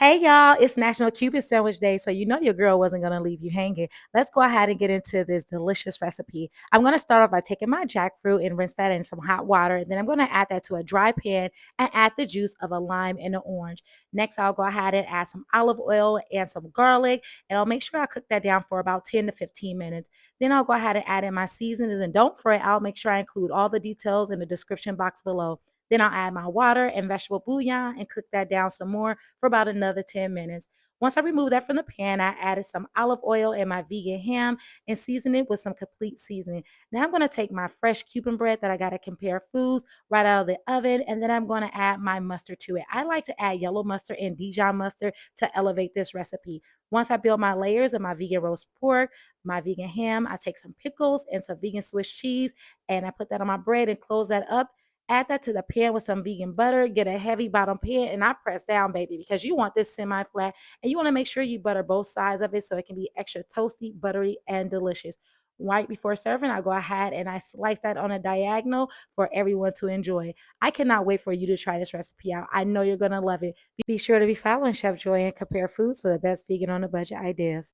Hey y'all, it's National Cuban Sandwich Day, so you know your girl wasn't gonna leave you hanging. Let's go ahead and get into this delicious recipe. I'm gonna start off by taking my jackfruit and rinse that in some hot water. Then I'm gonna add that to a dry pan and add the juice of a lime and an orange. Next, I'll go ahead and add some olive oil and some garlic, and I'll make sure I cook that down for about 10 to 15 minutes. Then I'll go ahead and add in my seasonings, and don't fret, I'll make sure I include all the details in the description box below. Then I'll add my water and vegetable bouillon and cook that down some more for about another 10 minutes. Once I remove that from the pan, I added some olive oil and my vegan ham and seasoned it with some complete seasoning. Now I'm going to take my fresh Cuban bread that I got to Compare Foods right out of the oven, and then I'm going to add my mustard to it. I like to add yellow mustard and Dijon mustard to elevate this recipe. Once I build my layers of my vegan roast pork, my vegan ham, I take some pickles and some vegan Swiss cheese, and I put that on my bread and close that up. Add that to the pan with some vegan butter. Get a heavy bottom pan, and I press down, baby, because you want this semi-flat, and you want to make sure you butter both sides of it so it can be extra toasty, buttery, and delicious. Right before serving, I go ahead and I slice that on a diagonal for everyone to enjoy. I cannot wait for you to try this recipe out. I know you're gonna love it. Be sure to be following Chef Joy and Compare Foods for the best vegan on a budget ideas.